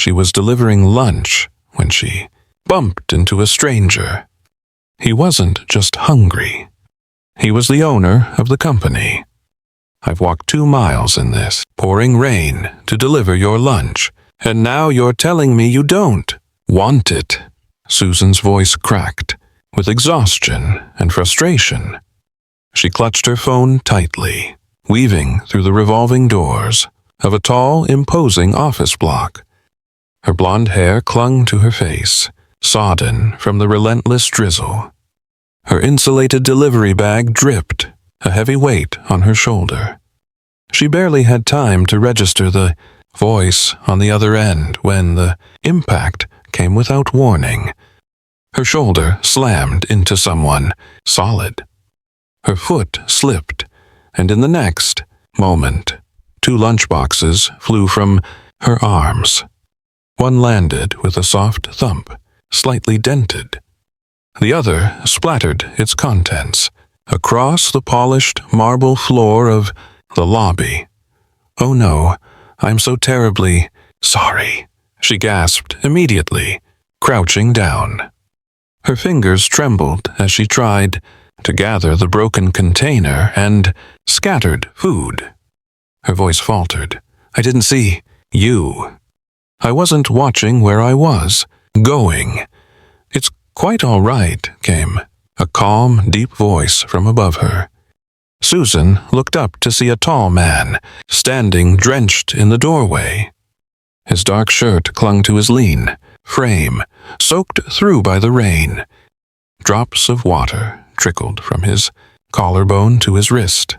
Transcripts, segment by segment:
She was delivering lunch when she bumped into a stranger. He wasn't just hungry. He was the owner of the company. I've walked 2 miles in this pouring rain to deliver your lunch, and now you're telling me you don't want it. Susan's voice cracked with exhaustion and frustration. She clutched her phone tightly, weaving through the revolving doors of a tall, imposing office block. Her blonde hair clung to her face, sodden from the relentless drizzle. Her insulated delivery bag dripped, a heavy weight on her shoulder. She barely had time to register the voice on the other end when the impact came without warning. Her shoulder slammed into someone solid. Her foot slipped, and in the next moment, 2 lunchboxes flew from her arms. One landed with a soft thump, slightly dented. The other splattered its contents across the polished marble floor of the lobby. "Oh no, I'm so terribly sorry," she gasped immediately, crouching down. Her fingers trembled as she tried to gather the broken container and scattered food. Her voice faltered. "I didn't see you. I wasn't watching where I was going." "It's quite all right," came a calm, deep voice from above her. Susan looked up to see a tall man standing drenched in the doorway. His dark shirt clung to his lean frame, soaked through by the rain. Drops of water trickled from his collarbone to his wrist.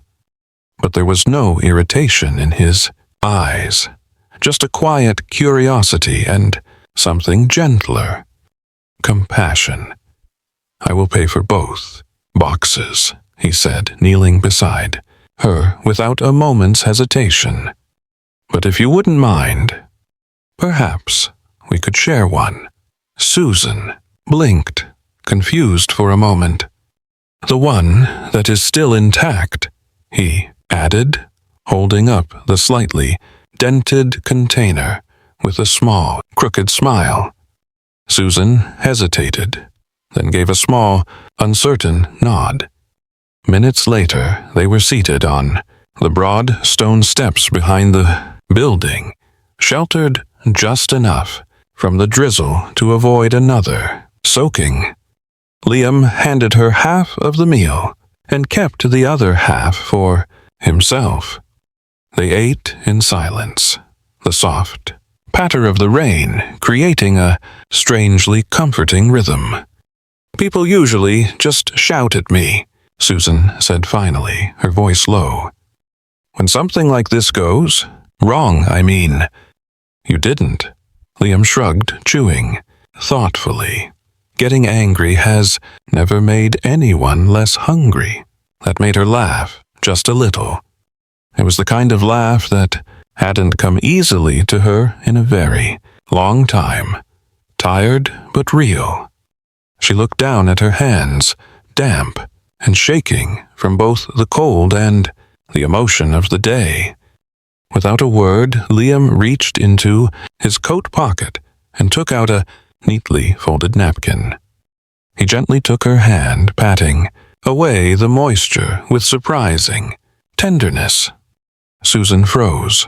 But there was no irritation in his eyes, just a quiet curiosity and something gentler. Compassion. "I will pay for both boxes," he said, kneeling beside her without a moment's hesitation. "But if you wouldn't mind, perhaps we could share one." Susan blinked, confused for a moment. "The one that is still intact," he added, holding up the slightly dented container with a small, crooked smile. Susan hesitated, then gave a small, uncertain nod. Minutes later, they were seated on the broad stone steps behind the building, sheltered just enough from the drizzle to avoid another soaking. Liam handed her half of the meal and kept the other half for himself. They ate in silence, the soft patter of the rain creating a strangely comforting rhythm. "People usually just shout at me," Susan said finally, her voice low. "When something like this goes wrong, I mean." "You didn't." Liam shrugged, chewing thoughtfully. "Getting angry has never made anyone less hungry." That made her laugh, just a little. It was the kind of laugh that hadn't come easily to her in a very long time. Tired but real. She looked down at her hands, damp and shaking from both the cold and the emotion of the day. Without a word, Liam reached into his coat pocket and took out a neatly folded napkin. He gently took her hand, patting away the moisture with surprising tenderness. Susan froze.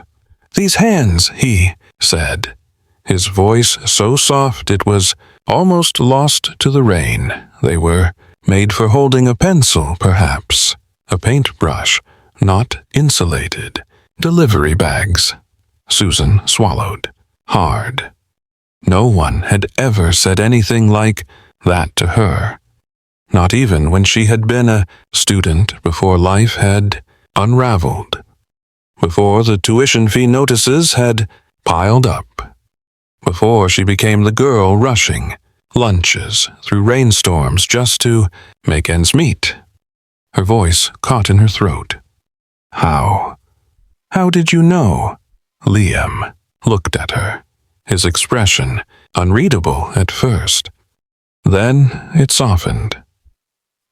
"These hands," he said, his voice so soft it was almost lost to the rain. They were made for holding a pencil, perhaps, a paintbrush, not insulated. Delivery bags. Susan swallowed, hard. No one had ever said anything like that to her. Not even when she had been a student before life had unraveled. Before the tuition fee notices had piled up. Before she became the girl rushing lunches through rainstorms just to make ends meet. Her voice caught in her throat. "How did you know?" Liam looked at her, his expression unreadable at first. Then it softened.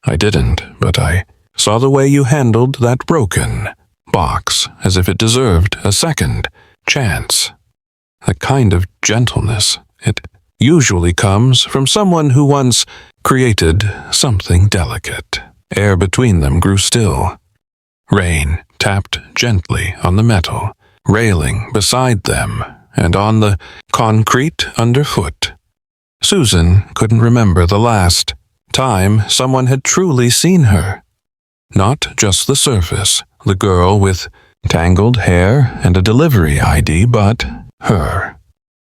"I didn't, but I saw the way you handled that broken box as if it deserved a second chance." the kind of gentleness it usually comes from someone who once created something delicate. Air between them grew still. Rain tapped gently on the metal railing beside them and on the concrete underfoot. Susan couldn't remember the last time someone had truly seen her. Not just the surface, the girl with tangled hair and a delivery ID, but her.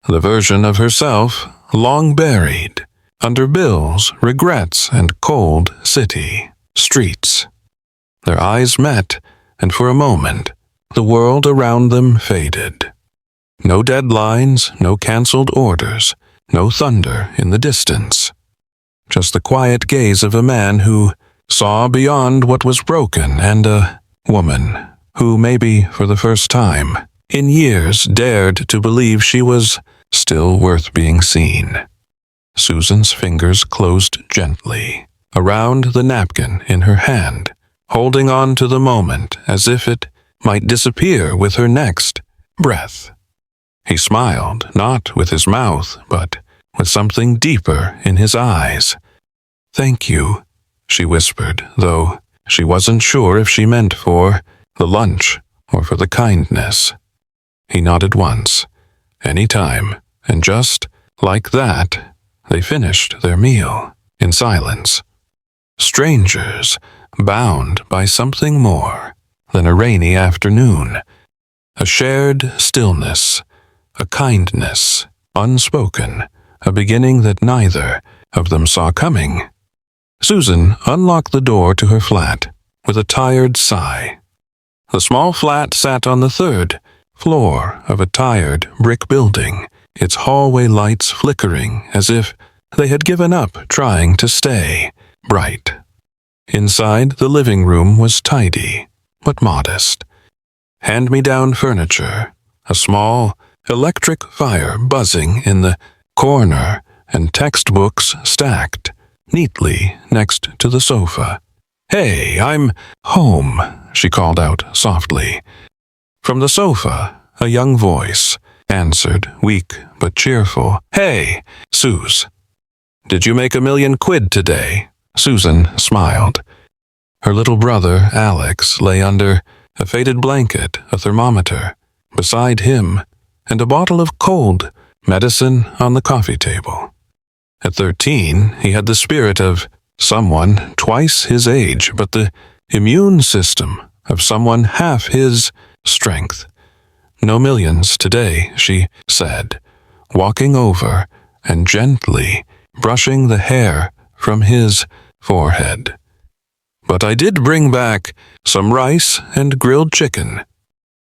The version of herself long buried under bills, regrets, and cold city streets. Their eyes met, and for a moment, the world around them faded. No deadlines, no canceled orders, no thunder in the distance. Just the quiet gaze of a man who saw beyond what was broken, and a woman who, maybe for the first time in years, dared to believe she was still worth being seen. Susan's fingers closed gently around the napkin in her hand, holding on to the moment as if it might disappear with her next breath. He smiled, not with his mouth, but with something deeper in his eyes. "Thank you," she whispered, though she wasn't sure if she meant for the lunch or for the kindness. He nodded once, any time, and just like that, they finished their meal in silence. Strangers, bound by something more than a rainy afternoon, a shared stillness, a kindness, unspoken, a beginning that neither of them saw coming. Susan unlocked the door to her flat with a tired sigh. The small flat sat on the third floor of a tired brick building, its hallway lights flickering as if they had given up trying to stay bright. Inside, the living room was tidy, but modest. Hand-me-down furniture, a small electric fire buzzing in the corner, and textbooks stacked neatly next to the sofa. "Hey, I'm home," she called out softly. From the sofa, a young voice answered, weak but cheerful. "Hey, Suze. Did you make £1,000,000 today?" Susan smiled. Her little brother, Alex, lay under a faded blanket, a thermometer beside him, and a bottle of cold medicine on the coffee table. At 13, he had the spirit of someone twice his age, but the immune system of someone half his strength. "No millions today," she said, walking over and gently brushing the hair from his forehead. "But I did bring back some rice and grilled chicken.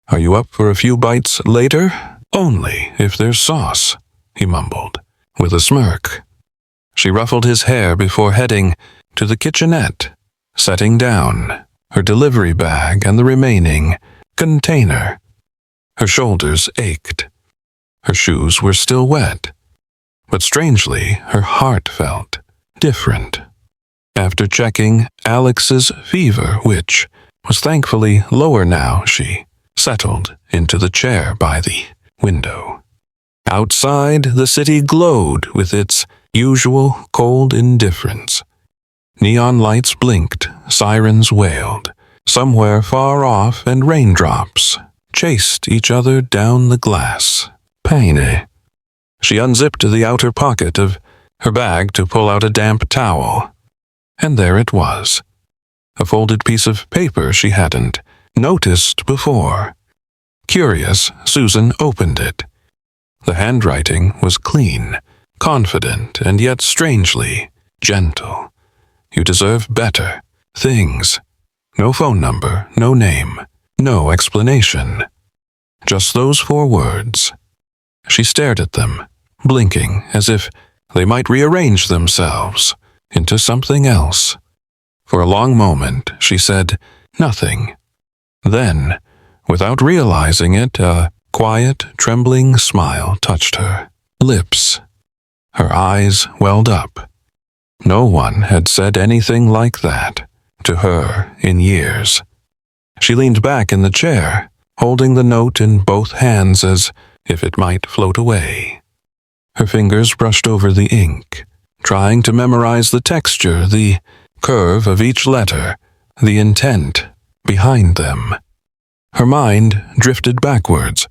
Are you up for a few bites later? Only if there's sauce," he mumbled, with a smirk. She ruffled his hair before heading to the kitchenette, setting down her delivery bag and the remaining container. Her shoulders ached. Her shoes were still wet, but strangely her heart felt different. After checking Alex's fever, which was thankfully lower now, she settled into the chair by the window. Outside, the city glowed with its usual cold indifference. Neon lights blinked, sirens wailed, somewhere far off, and raindrops chased each other down the glass pane. She unzipped the outer pocket of her bag to pull out a damp towel, and there it was, a folded piece of paper she hadn't noticed before. Curious, Susan opened it. The handwriting was clean, confident, and yet strangely gentle. "You deserve better things." No phone number, no name, no explanation. Just those 4 words. She stared at them, blinking as if they might rearrange themselves into something else. For a long moment, she said nothing. Then, without realizing it, a quiet, trembling smile touched her lips. Her eyes welled up. No one had said anything like that to her in years. She leaned back in the chair, holding the note in both hands as if it might float away. Her fingers brushed over the ink, trying to memorize the texture, the curve of each letter, the intent behind them. Her mind drifted backwards.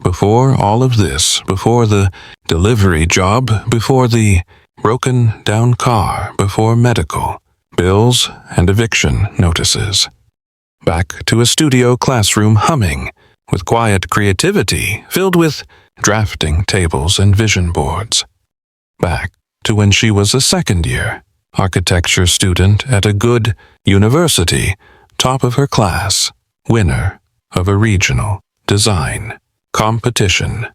Before all of this, before the delivery job, before the broken-down car, before medical, bills, and eviction notices. Back to a studio classroom humming, with quiet creativity filled with drafting tables and vision boards. Back to when she was a second-year architecture student at a good university, top of her class, winner of a regional design competition.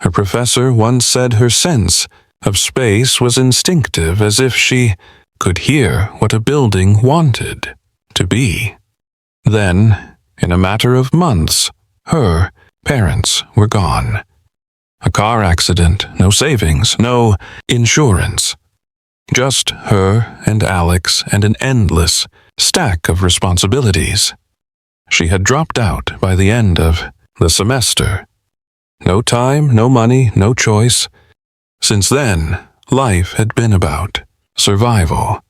Her professor once said her sense of space was instinctive, as if she could hear what a building wanted to be. Then, in a matter of months, her parents were gone. A car accident, no savings, no insurance. Just her and Alex and an endless stack of responsibilities. She had dropped out by the end of the semester. No time, no money, no choice. Since then, life had been about survival.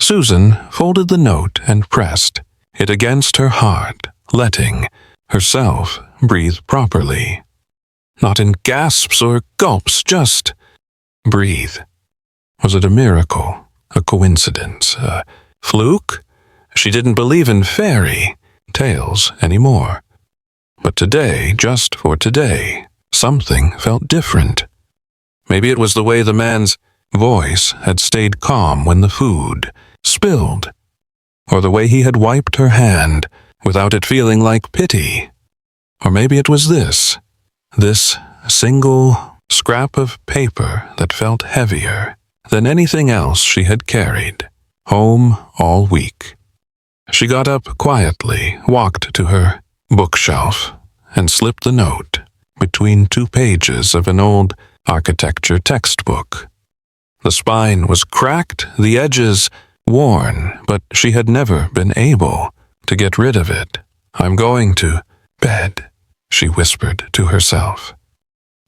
Susan folded the note and pressed it against her heart, letting herself breathe properly. Not in gasps or gulps, just breathe. Was it a miracle, a coincidence, a fluke? She didn't believe in fairy tales anymore. But today, just for today, something felt different. Maybe it was the way the man's voice had stayed calm when the food spilled, or the way he had wiped her hand without it feeling like pity. Or maybe it was this single scrap of paper that felt heavier than anything else she had carried home all week. She got up quietly, walked to her bookshelf, and slipped the note between 2 pages of an old architecture textbook. The spine was cracked, the edges worn, but she had never been able to get rid of it. "I'm going to bed," she whispered to herself.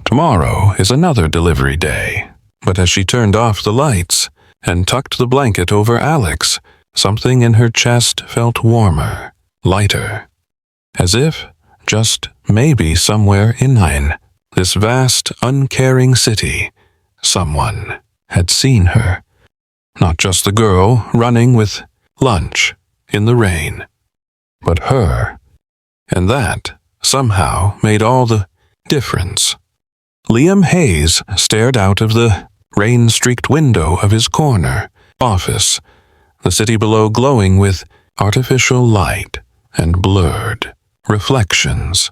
Tomorrow is another delivery day, but as she turned off the lights and tucked the blanket over Alex, something in her chest felt warmer, lighter, as if, just maybe somewhere in this vast, uncaring city, someone had seen her. Not just the girl running with lunch in the rain, but her. And that somehow made all the difference. Liam Hayes stared out of the rain-streaked window of his corner office, the city below glowing with artificial light and blurred reflections.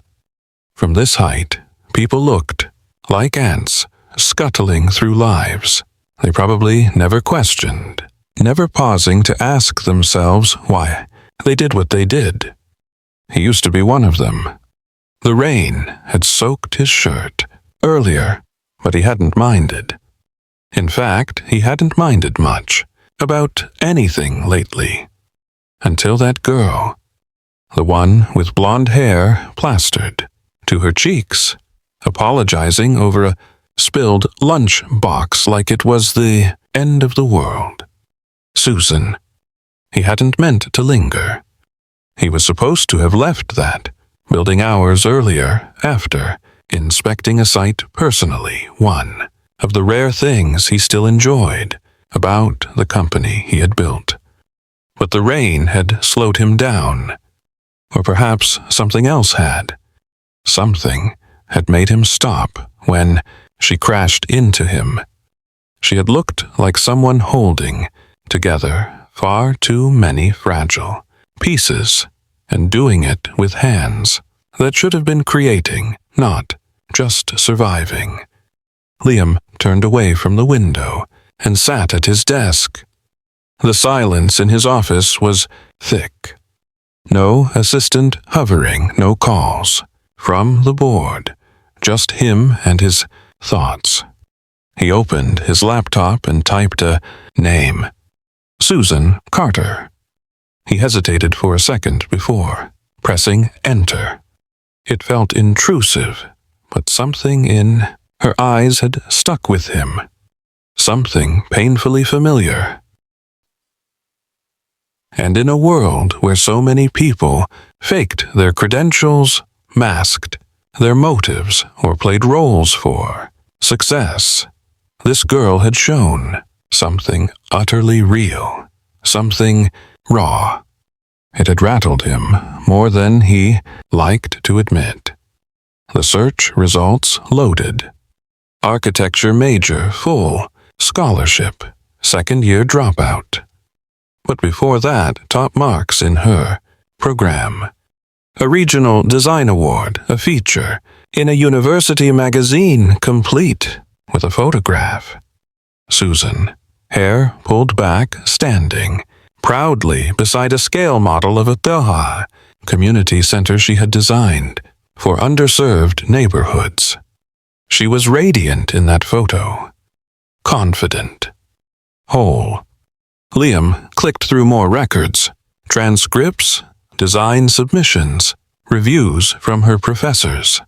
From this height, people looked like ants scuttling through lives they probably never questioned, never pausing to ask themselves why they did what they did. He used to be one of them. The rain had soaked his shirt earlier, but he hadn't minded. In fact, he hadn't minded much about anything lately. Until that girl, the one with blonde hair plastered to her cheeks, apologizing over a spilled lunch box like it was the end of the world. Susan. He hadn't meant to linger. He was supposed to have left that building hours earlier, after inspecting a site personally, one of the rare things he still enjoyed about the company he had built. But the rain had slowed him down. Or perhaps something else had. Something had made him stop when she crashed into him. She had looked like someone holding together far too many fragile pieces and doing it with hands that should have been creating, not just surviving. Liam turned away from the window and sat at his desk. The silence in his office was thick. No assistant hovering, no calls from the board, just him and his thoughts. He opened his laptop and typed a name. Susan Carter. He hesitated for a second before pressing enter. It felt intrusive, but something in her eyes had stuck with him. Something painfully familiar. And in a world where so many people faked their credentials, masked their motives, or played roles for success, this girl had shown something utterly real, something raw. It had rattled him more than he liked to admit. The search results loaded. Architecture major, full, scholarship, second-year dropout. But before that, top marks in her program. A regional design award, a feature, in a university magazine complete with a photograph. Susan, hair pulled back, standing proudly beside a scale model of a Doha community center she had designed for underserved neighborhoods. She was radiant in that photo, confident, whole. Liam clicked through more records, transcripts, design submissions, reviews from her professors.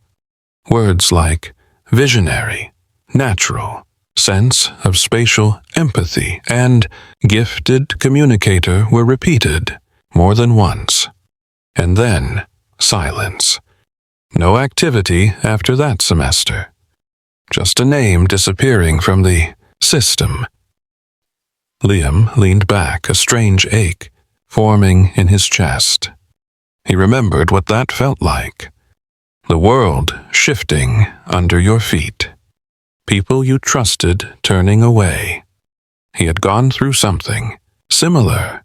Words like visionary, natural, sense of spatial empathy, and gifted communicator were repeated more than once. And then silence. No activity after that semester. Just a name disappearing from the system. Liam leaned back, a strange ache forming in his chest. He remembered what that felt like. The world shifting under your feet. People you trusted turning away. He had gone through something similar,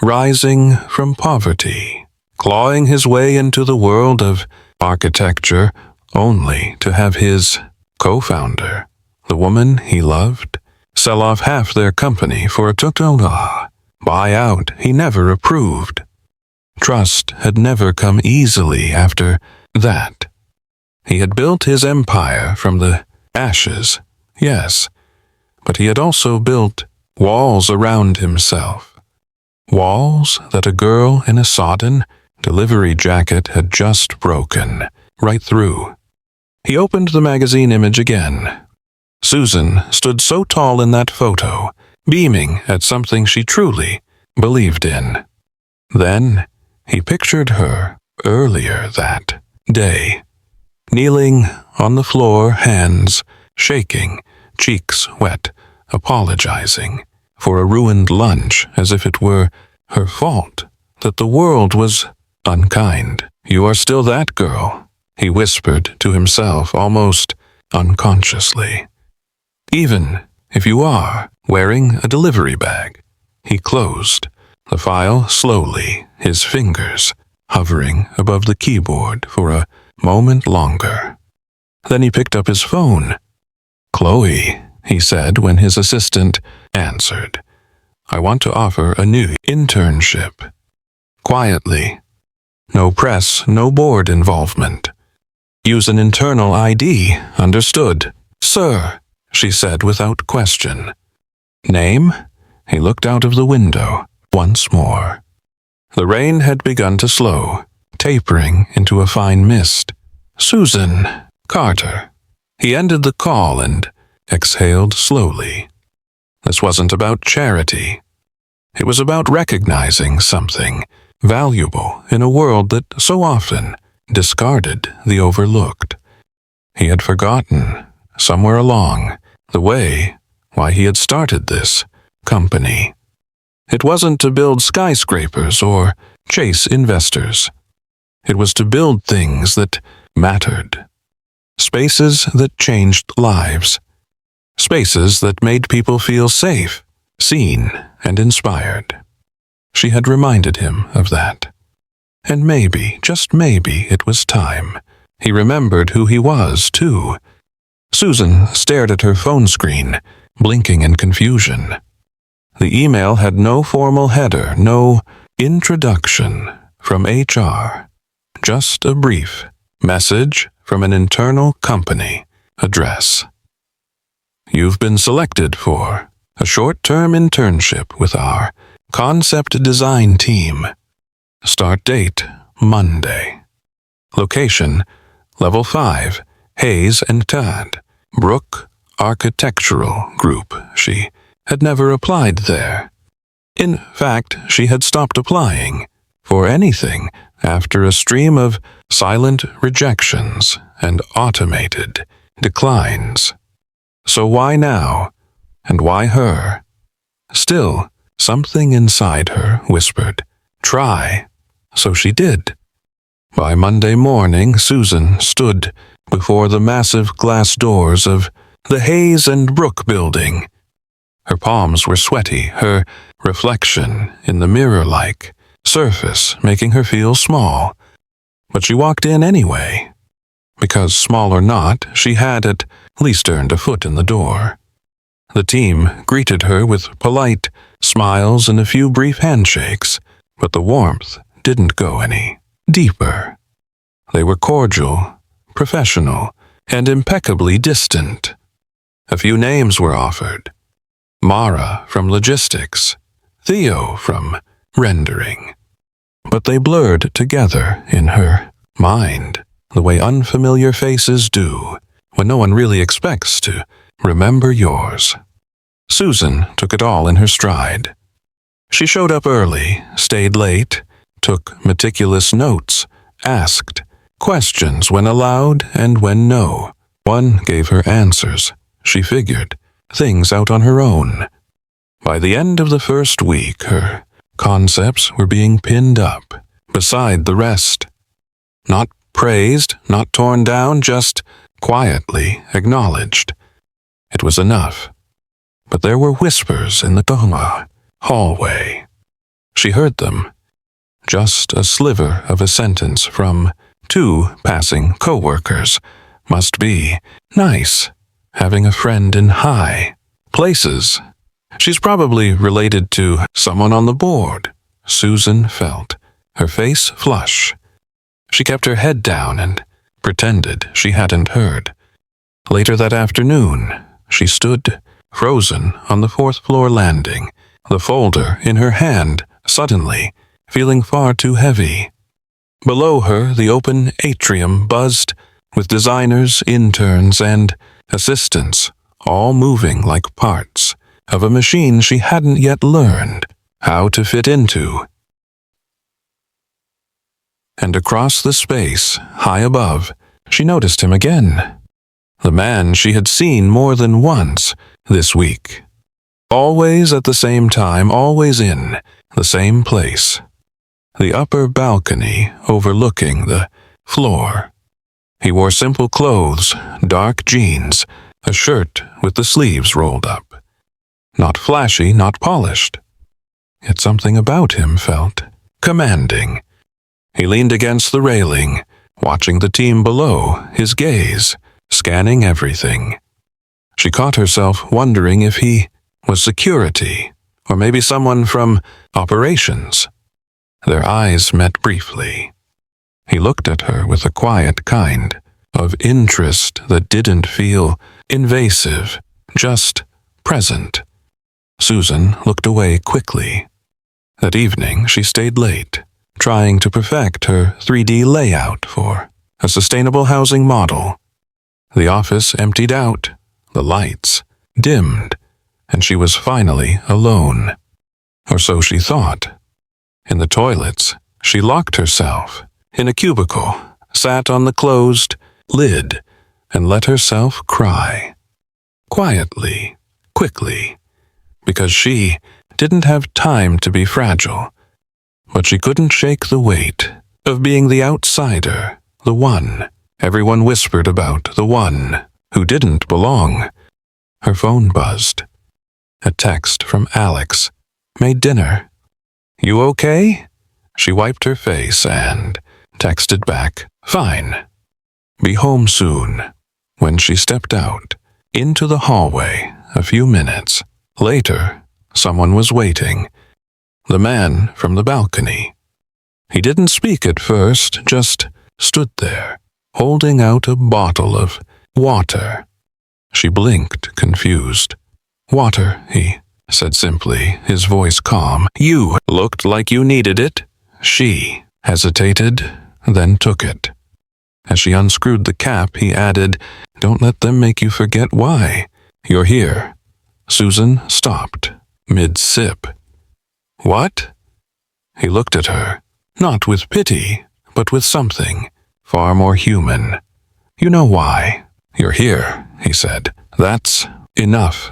rising from poverty, clawing his way into the world of architecture only to have his co-founder, the woman he loved, sell off half their company for a tutola buyout he never approved. Trust had never come easily after that. He had built his empire from the ashes, yes, but he had also built walls around himself. Walls that a girl in a sodden delivery jacket had just broken right through. He opened the magazine image again. Susan stood so tall in that photo, beaming at something she truly believed in. Then he pictured her earlier that day, kneeling on the floor, hands shaking, cheeks wet, apologizing for a ruined lunch as if it were her fault that the world was unkind. "You are still that girl," he whispered to himself almost unconsciously. "Even if you are wearing a delivery bag." He closed the file slowly, his fingers hovering above the keyboard for a moment longer. Then he picked up his phone. "Chloe," he said when his assistant answered. "I want to offer a new internship." Quietly. No press, no board involvement. "Use an internal ID, understood?" "Sir," she said without question. "Name?" He looked out of the window once more. The rain had begun to slow, tapering into a fine mist. "Susan Carter." He ended the call and exhaled slowly. This wasn't about charity. It was about recognizing something valuable in a world that so often discarded the overlooked. He had forgotten, somewhere along the way, why he had started this company. It wasn't to build skyscrapers or chase investors. It was to build things that mattered. Spaces that changed lives. Spaces that made people feel safe, seen, and inspired. She had reminded him of that. And maybe, just maybe, it was time. He remembered who he was, too. Susan stared at her phone screen, blinking in confusion. The email had no formal header, no introduction from HR. Just a brief message from an internal company address. "You've been selected for a short-term internship with our concept design team. Start date, Monday. Location, Level 5, Hayes and Tad, Brook Architectural Group. She had never applied there. In fact, she had stopped applying for anything after a stream of silent rejections and automated declines. So why now? And why her? Still, something inside her whispered, "Try." So she did. By Monday morning, Susan stood before the massive glass doors of the Hayes and Brook building. Her palms were sweaty, her reflection in the mirror-like surface making her feel small. But she walked in anyway, because small or not, she had at least earned a foot in the door. The team greeted her with polite smiles and a few brief handshakes, but the warmth didn't go any deeper. They were cordial, professional, and impeccably distant. A few names were offered. Mara from logistics, Theo from rendering. But they blurred together in her mind, the way unfamiliar faces do when no one really expects to remember yours. Susan took it all in her stride. She showed up early, stayed late, took meticulous notes, asked questions when allowed and when no. One gave her answers. She figured things out on her own. By the end of the first week, her concepts were being pinned up beside the rest. Not praised, not torn down, just quietly acknowledged. It was enough. But there were whispers in the hallway. She heard them. Just a sliver of a sentence from two passing co-workers. Must be nice, having a friend in high places. She's probably related to someone on the board, Susan felt, her face flush. She kept her head down and pretended she hadn't heard. Later that afternoon, she stood frozen on the fourth-floor landing, the folder in her hand, suddenly feeling far too heavy. Below her, the open atrium buzzed with designers, interns, and assistants, all moving like parts of a machine she hadn't yet learned how to fit into. And across the space, high above, she noticed him again. The man she had seen more than once this week. Always at the same time, always in the same place. The upper balcony overlooking the floor. He wore simple clothes, dark jeans, a shirt with the sleeves rolled up. Not flashy, not polished. Yet something about him felt commanding. He leaned against the railing, watching the team below, his gaze scanning everything. She caught herself wondering if he was security, or maybe someone from operations. Their eyes met briefly. He looked at her with a quiet kind of interest that didn't feel invasive, just present. Susan looked away quickly. That evening she stayed late, trying to perfect her 3D layout for a sustainable housing model. The office emptied out, the lights dimmed, and she was finally alone. Or so she thought. In the toilets, she locked herself in a cubicle, sat on the closed lid, and let herself cry. Quietly, quickly, because she didn't have time to be fragile. But she couldn't shake the weight of being the outsider, the one everyone whispered about, the one who didn't belong. Her phone buzzed. A text from Alex made dinner. "You okay?" She wiped her face and texted back, "Fine. Be home soon." When she stepped out into the hallway a few minutes later, someone was waiting. The man from the balcony. He didn't speak at first, just stood there, holding out a bottle of water. She blinked, confused. "Water," he said simply, his voice calm. "You looked like you needed it." She hesitated, then took it. As she unscrewed the cap, he added, "Don't let them make you forget why you're here." Susan stopped, mid-sip. "What?" He looked at her, not with pity, but with something far more human. "You know why you're here," he said. "That's enough."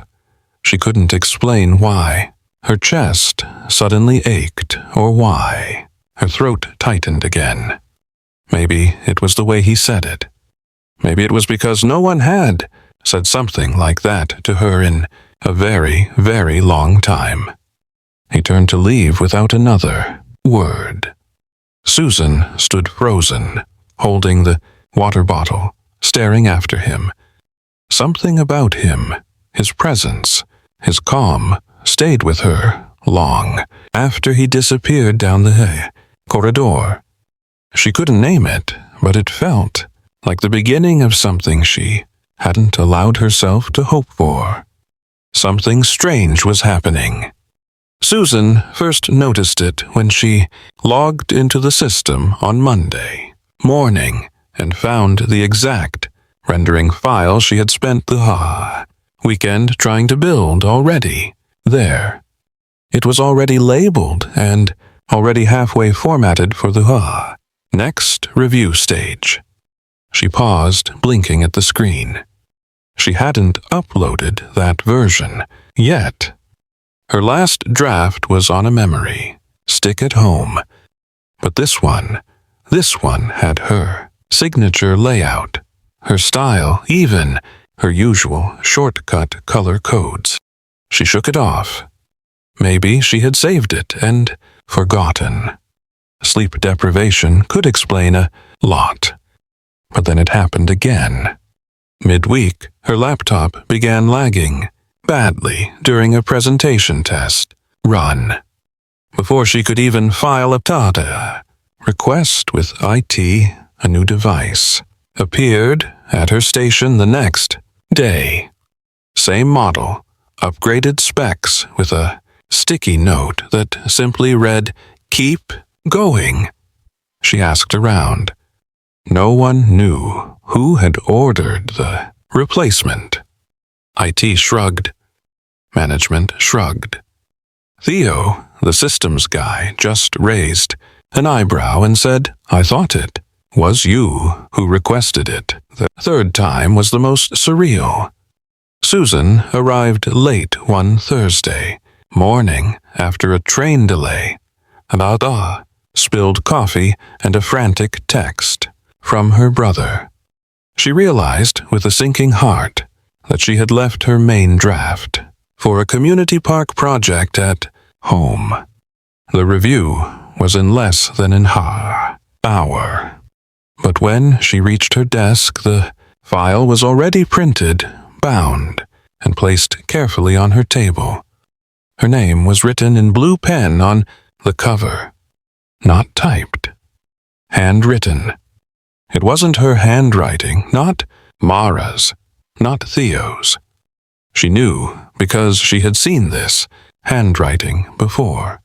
She couldn't explain why. Her chest suddenly ached, or why. Her throat tightened again. Maybe it was the way he said it. Maybe it was because no one had said something like that to her in a very, very long time. He turned to leave without another word. Susan stood frozen, holding the water bottle, staring after him. Something about him, his presence, his calm, stayed with her long after he disappeared down the corridor. She couldn't name it, but it felt like the beginning of something she hadn't allowed herself to hope for. Something strange was happening. Susan first noticed it when she logged into the system on Monday morning and found the exact rendering file she had spent the weekend trying to build already there. It was already labeled and already halfway formatted for the next review stage. She paused, blinking at the screen. She hadn't uploaded that version yet. Her last draft was on a memory stick at home. But this one had her signature layout, her style, even her usual shortcut color codes. She shook it off. Maybe she had saved it and forgotten. Sleep deprivation could explain a lot. But then it happened again. Midweek, her laptop began lagging badly during a presentation test run. Before she could even file a data request with IT, a new device appeared at her station the next day. Same model, upgraded specs with a sticky note that simply read, "Keep going." She asked around. No one knew who had ordered the replacement. IT shrugged. Management shrugged. Theo, the systems guy, just raised an eyebrow and said, "I thought it was you who requested it." The third time was the most surreal. Susan arrived late one Thursday morning after a train delay, about spilled coffee and a frantic text from her brother. She realized with a sinking heart that she had left her main draft for a community park project at home. The review was in less than an hour. But when she reached her desk, the file was already printed, bound, and placed carefully on her table. Her name was written in blue pen on the cover, not typed, handwritten. It wasn't her handwriting, not Mara's, not Theo's. She knew because she had seen this handwriting before.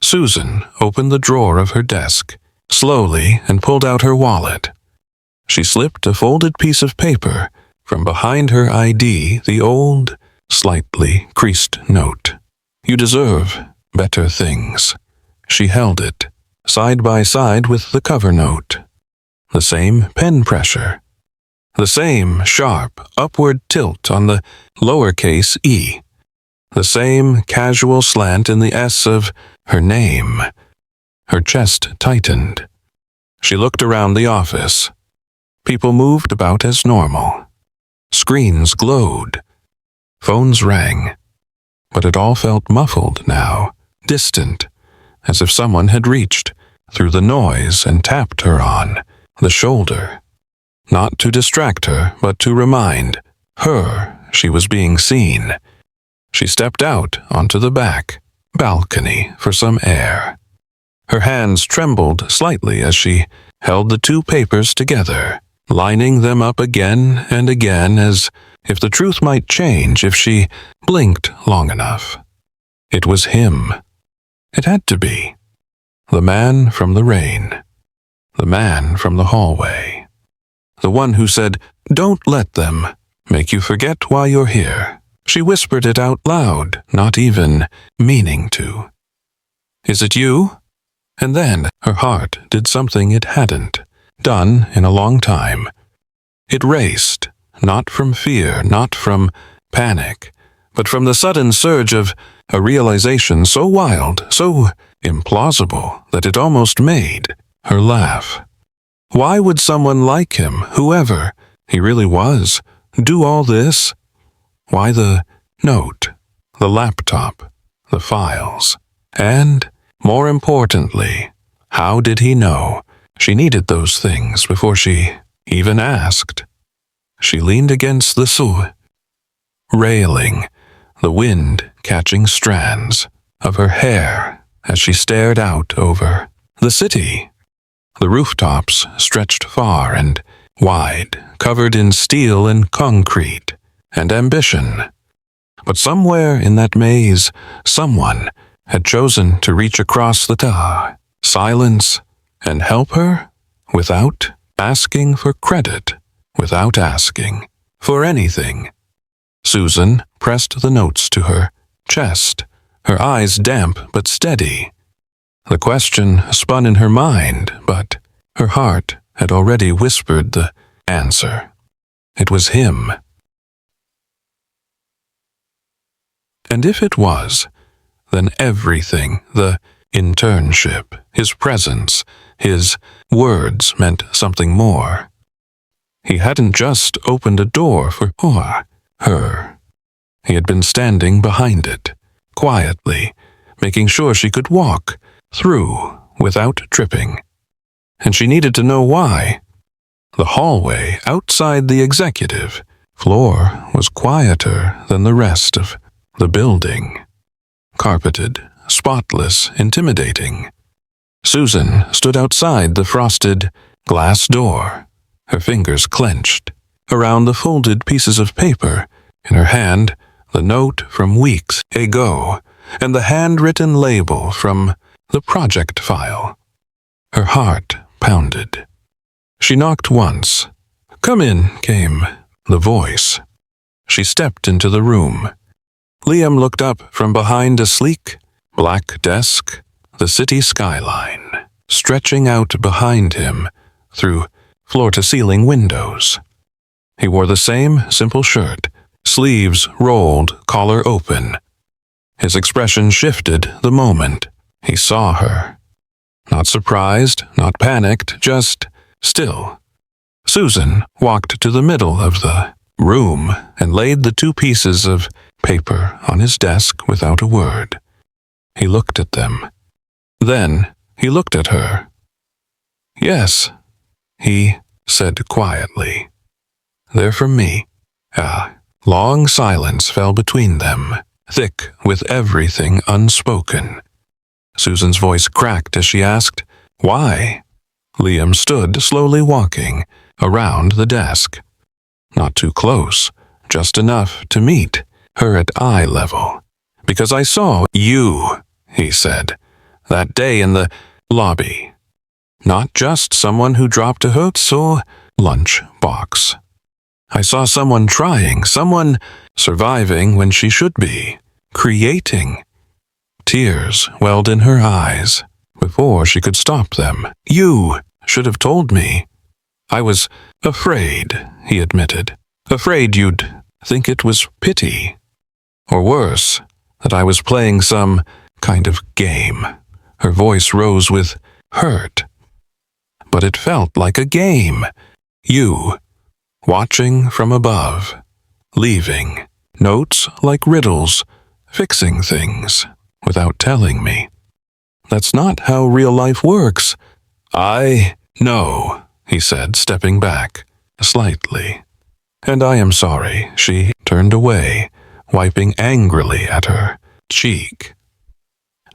Susan opened the drawer of her desk slowly and pulled out her wallet. She slipped a folded piece of paper from behind her ID, the old, slightly creased note. "You deserve better things." She held it, side by side with the cover note. The same pen pressure. The same sharp, upward tilt on the lowercase e. The same casual slant in the S of her name. Her chest tightened. She looked around the office. People moved about as normal. Screens glowed. Phones rang. But it all felt muffled now, distant, as if someone had reached through the noise and tapped her on the shoulder. Not to distract her, but to remind her she was being seen. She stepped out onto the back balcony for some air. Her hands trembled slightly as she held the two papers together, lining them up again and again as if the truth might change if she blinked long enough. It was him. It had to be. The man from the rain. The man from the hallway. The one who said, "Don't let them make you forget why you're here." She whispered it out loud, not even meaning to. "Is it you?" And then her heart did something it hadn't done in a long time. It raced, not from fear, not from panic, but from the sudden surge of a realization so wild, so implausible, that it almost made her laugh. Why would someone like him, whoever he really was, do all this? Why the note, the laptop, the files? And, more importantly, how did he know she needed those things before she even asked? She leaned against the railing, the wind catching strands of her hair as she stared out over the city. The rooftops stretched far and wide, covered in steel and concrete and ambition. But somewhere in that maze, someone had chosen to reach across the silence and help her without asking for credit, without asking for anything. Susan pressed the notes to her chest, her eyes damp but steady. The question spun in her mind, but her heart had already whispered the answer. It was him. And if it was, then everything, the internship, his presence, his words meant something more. He hadn't just opened a door for her. He had been standing behind it, quietly, making sure she could walk through without tripping. And she needed to know why. The hallway outside the executive floor was quieter than the rest of the building. Carpeted, spotless, intimidating. Susan stood outside the frosted glass door, her fingers clenched around the folded pieces of paper, in her hand the note from weeks ago, and the handwritten label from the project file. Her heart pounded. She knocked once. "Come in," came the voice. She stepped into the room. Liam looked up from behind a sleek, black desk, the city skyline, stretching out behind him through floor-to-ceiling windows. He wore the same simple shirt, sleeves rolled, collar open. His expression shifted the moment he saw her. Not surprised, not panicked, just still. Susan walked to the middle of the room and laid the two pieces of paper on his desk without a word. He looked at them. Then he looked at her. "Yes," he said quietly. "They're from me." A long silence fell between them, thick with everything unspoken. Susan's voice cracked as she asked, "Why?" Liam stood slowly walking around the desk. Not too close, just enough to meet her at eye level. "Because I saw you," he said, "that day in the lobby. Not just someone who dropped a Hoots or lunch box. I saw someone trying, someone surviving when she should be, creating." Tears welled in her eyes before she could stop them. "You should have told me." "I was afraid," he admitted. "Afraid you'd think it was pity. Or worse, that I was playing some kind of game." Her voice rose with hurt. "But it felt like a game. You, watching from above, leaving notes like riddles, fixing things without telling me. That's not how real life works." "I know," he said, stepping back slightly. "And I am sorry." She turned away, wiping angrily at her cheek.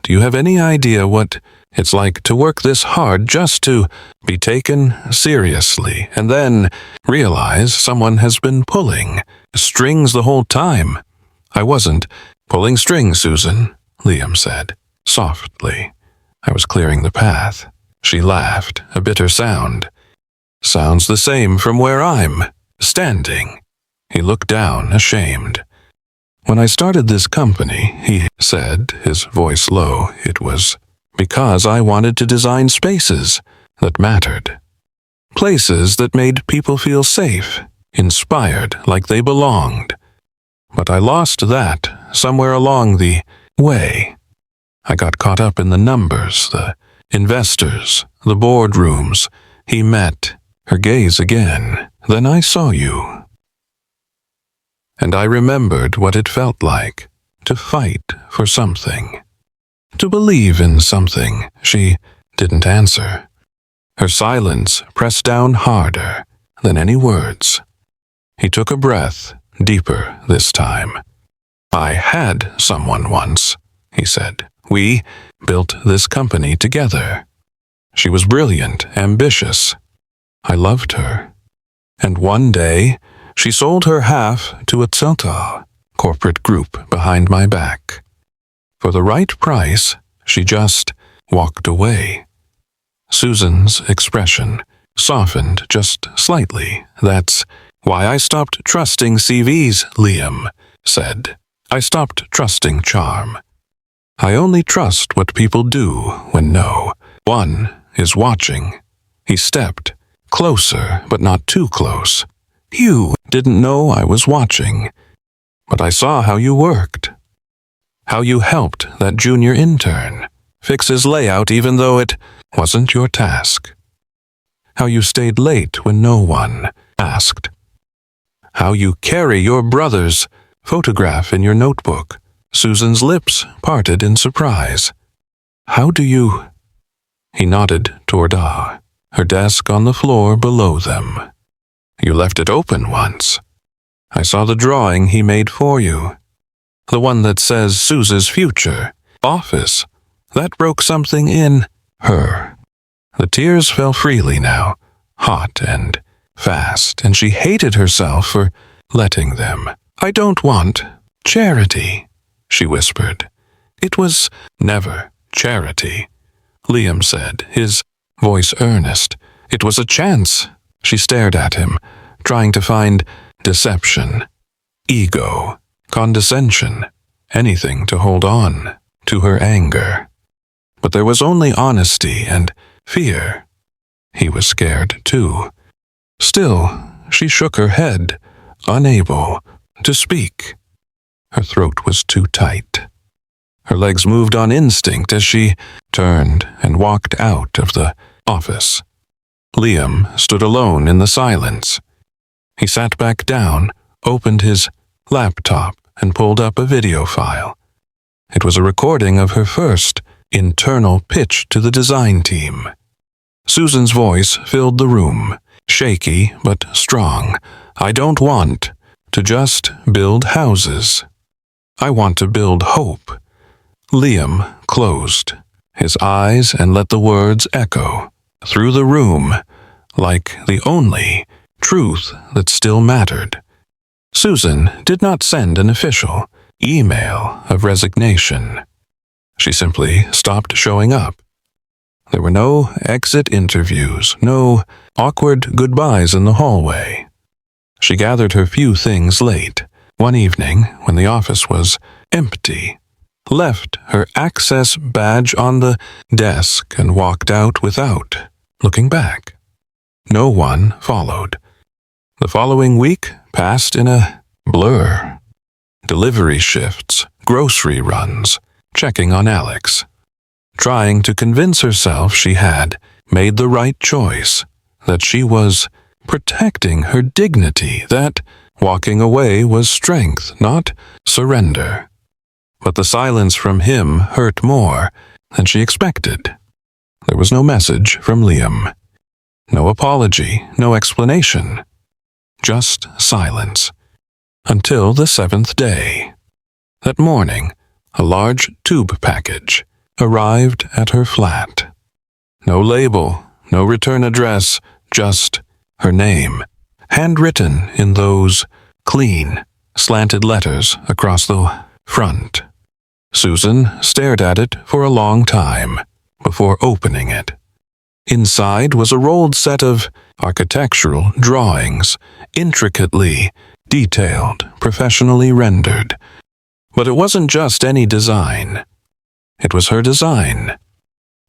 "Do you have any idea what it's like to work this hard just to be taken seriously, and then realize someone has been pulling strings the whole time?" "I wasn't pulling strings, Susan," Liam said, softly. "I was clearing the path." She laughed, a bitter sound. Sounds the same from where I'm standing." He looked down, ashamed. "When I started this company," he said, his voice low, "it was because I wanted to design spaces that mattered. Places that made people feel safe, inspired, like they belonged. But I lost that somewhere along the way. I got caught up in the numbers, the investors, the boardrooms." He met her gaze again. "Then I saw you. And I remembered what it felt like to fight for something, to believe in something." She didn't answer. Her silence pressed down harder than any words. He took a breath, deeper this time. "I had someone once," he said. "We built this company together. She was brilliant, ambitious. I loved her. And one day, she sold her half to a Tselta corporate group behind my back. For the right price, she just walked away." Susan's expression softened just slightly. "That's why I stopped trusting CVs," Liam said. "I stopped trusting charm. I only trust what people do when no one is watching." He stepped closer, but not too close. "You didn't know I was watching, but I saw how you worked. How you helped that junior intern fix his layout even though it wasn't your task. How you stayed late when no one asked. How you carry your brother's photograph in your notebook." Susan's lips parted in surprise. "How do you—" He nodded toward her desk on the floor below them. "You left it open once. I saw the drawing he made for you. The one that says Suze's future office. That broke something in her." The tears fell freely now, hot and fast, and she hated herself for letting them. "I don't want charity," she whispered. "It was never charity," Liam said, his voice earnest. "It was a chance." She stared at him, trying to find deception, ego, condescension, anything to hold on to her anger. But there was only honesty and fear. He was scared, too. Still, she shook her head, unable to speak. Her throat was too tight. Her legs moved on instinct as she turned and walked out of the office. Liam stood alone in the silence. He sat back down, opened his laptop, and pulled up a video file. It was a recording of her first internal pitch to the design team. Susan's voice filled the room, shaky but strong. "I don't want to just build houses. I want to build hope." Liam closed his eyes and let the words echo through the room like the only truth that still mattered. Susan did not send an official email of resignation. She simply stopped showing up. There were no exit interviews, no awkward goodbyes in the hallway. She gathered her few things late, one evening when the office was empty, left her access badge on the desk and walked out without looking back. No one followed. The following week passed in a blur. Delivery shifts, grocery runs, checking on Alex, trying to convince herself she had made the right choice, that she was protecting her dignity, that walking away was strength, not surrender. But the silence from him hurt more than she expected. There was no message from Liam. No apology, no explanation. Just silence. Until the 7th day. That morning, a large tube package arrived at her flat. No label, no return address, just her name, handwritten in those clean, slanted letters across the front. Susan stared at it for a long time before opening it. Inside was a rolled set of architectural drawings, intricately detailed, professionally rendered. But it wasn't just any design. It was her design.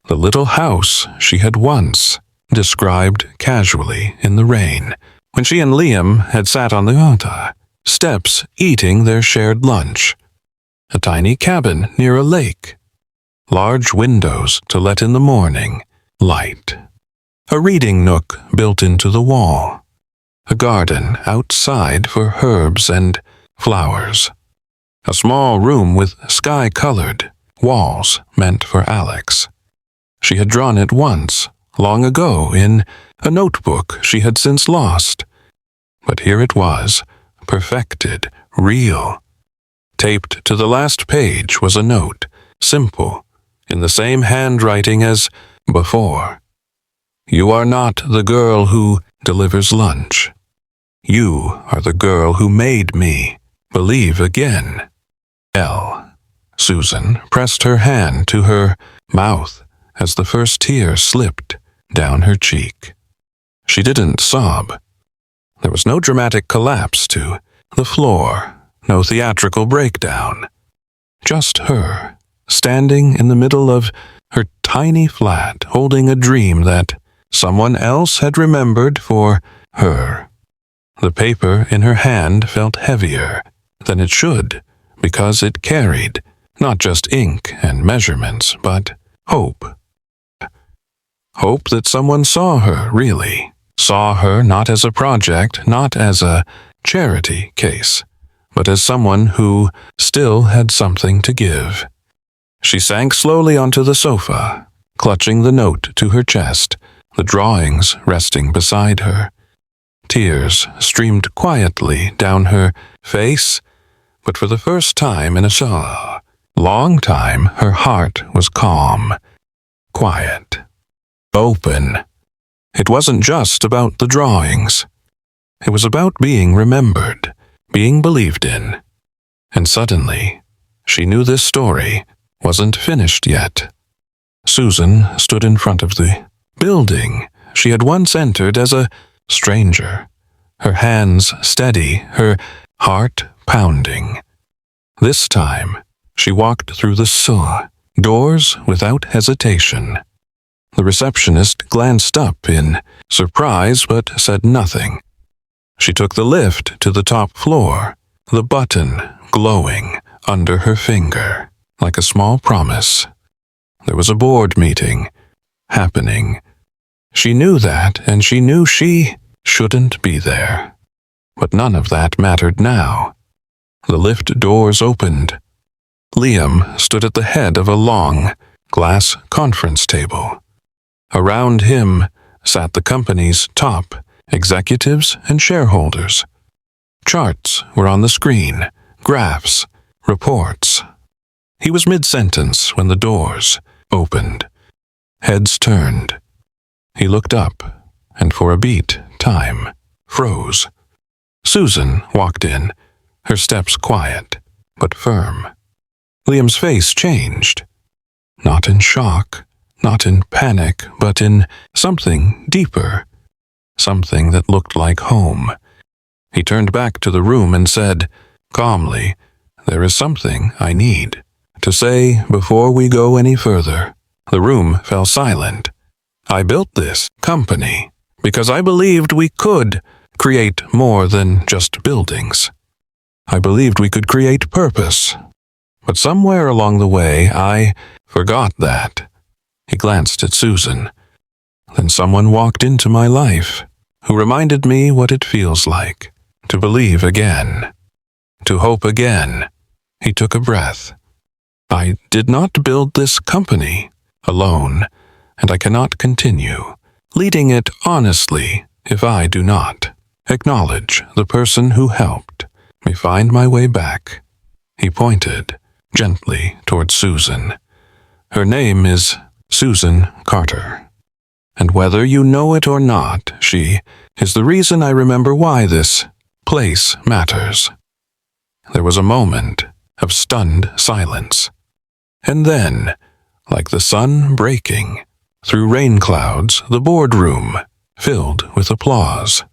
The little house she had once described casually in the rain, when she and Liam had sat on the steps eating their shared lunch. A tiny cabin near a lake. Large windows to let in the morning light. A reading nook built into the wall. A garden outside for herbs and flowers. A small room with sky-colored walls meant for Alex. She had drawn it once, long ago, in a notebook she had since lost. But here it was, perfected, real. Taped to the last page was a note, simple, in the same handwriting as before. You are not the girl who delivers lunch. You are the girl who made me believe again. L. Susan pressed her hand to her mouth as the first tear slipped down her cheek. She didn't sob. There was no dramatic collapse to the floor, no theatrical breakdown. Just her, standing in the middle of her tiny flat, holding a dream that someone else had remembered for her. The paper in her hand felt heavier than it should, because it carried not just ink and measurements, but hope. Hope that someone saw her, really. Saw her not as a project, not as a charity case, but as someone who still had something to give. She sank slowly onto the sofa, clutching the note to her chest, the drawings resting beside her. Tears streamed quietly down her face, but for the first time in a long time her heart was calm, quiet, open. It wasn't just about the drawings. It was about being remembered, being believed in. And suddenly, she knew this story wasn't finished yet. Susan stood in front of the building she had once entered as a stranger, her hands steady, her heart pounding. This time, she walked through the doors without hesitation. The receptionist glanced up in surprise but said nothing. She took the lift to the top floor, the button glowing under her finger, like a small promise. There was a board meeting happening. She knew that, and she knew she shouldn't be there. But none of that mattered now. The lift doors opened. Liam stood at the head of a long glass conference table. Around him sat the company's top executives and shareholders. Charts were on the screen, graphs, reports. He was mid-sentence when the doors opened. Heads turned. He looked up, and for a beat, time froze. Susan walked in, her steps quiet, but firm. Liam's face changed. Not in shock, not in panic, but in something deeper, something that looked like home. He turned back to the room and said, calmly, "There is something I need to say before we go any further." The room fell silent. I built this company because I believed we could create more than just buildings. I believed we could create purpose. But somewhere along the way, I forgot that. He glanced at Susan. Then someone walked into my life who reminded me what it feels like to believe again, to hope again. He took a breath. I did not build this company alone, and I cannot continue leading it honestly if I do not acknowledge the person who helped me find my way back. He pointed gently toward Susan. Her name is Susan Carter. And whether you know it or not, she is the reason I remember why this place matters. There was a moment of stunned silence. And then, like the sun breaking, Through rain clouds, the boardroom filled with applause.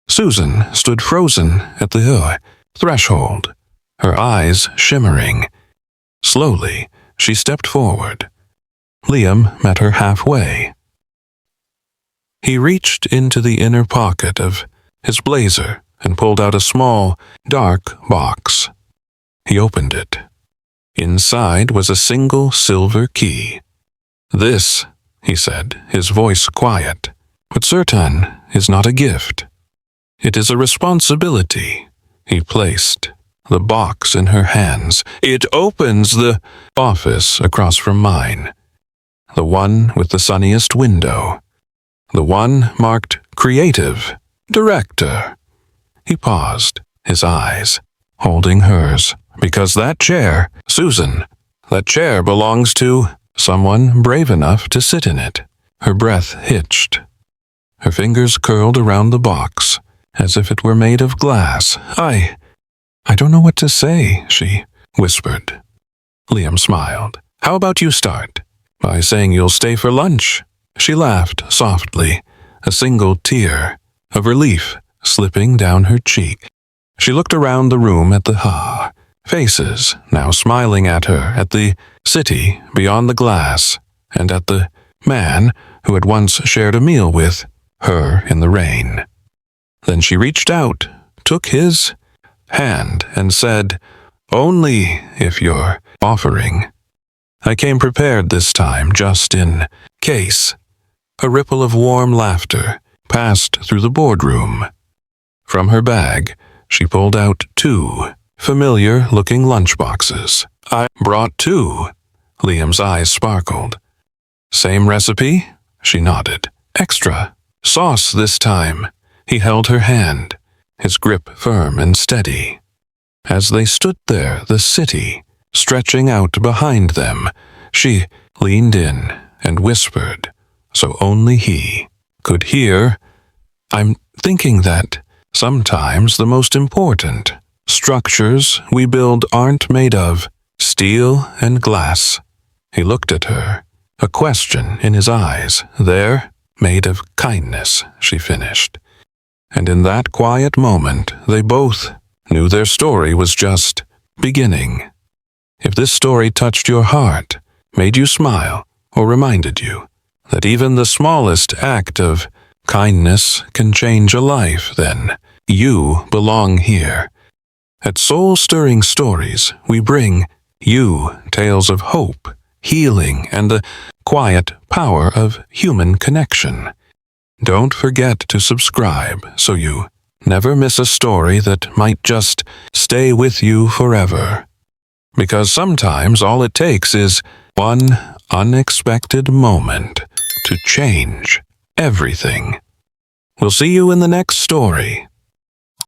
Susan stood frozen at the threshold, her eyes shimmering. Slowly, she stepped forward. Liam met her halfway. He reached into the inner pocket of his blazer and pulled out a small, dark box. He opened it. Inside was a single silver key. "This," he said, his voice quiet, "but certain is not a gift. It is a responsibility." He placed the box in her hands. "It opens the office across from mine. The one with the sunniest window. The one marked Creative Director." He paused, his eyes holding hers. "Because that chair, Susan, that chair belongs to someone brave enough to sit in it." Her breath hitched. Her fingers curled around the box, as if it were made of glass. I don't know what to say," she whispered. Liam smiled. "How about you start by saying you'll stay for lunch?" She laughed softly, a single tear of relief slipping down her cheek. She looked around the room at the faces now smiling at her, at the city beyond the glass, and at the man who had once shared a meal with her in the rain. Then she reached out, took his hand, and said, "Only if you're offering. I came prepared this time, just in case." A ripple of warm laughter passed through the boardroom. From her bag, she pulled out 2 familiar-looking lunchboxes. "I brought 2. Liam's eyes sparkled. "Same recipe?" She nodded. "Extra. Sauce this time." He held her hand, his grip firm and steady. As they stood there, the city stretching out behind them, she leaned in and whispered, so only he could hear, "I'm thinking that sometimes the most important structures we build aren't made of steel and glass." He looked at her, a question in his eyes. "They're made of kindness," she finished. And in that quiet moment, they both knew their story was just beginning. If this story touched your heart, made you smile, or reminded you that even the smallest act of kindness can change a life, then you belong here. At Soul-Stirring Stories, we bring you tales of hope, healing, and the quiet power of human connection. Don't forget to subscribe so you never miss a story that might just stay with you forever. Because sometimes all it takes is one unexpected moment to change everything. We'll see you in the next story.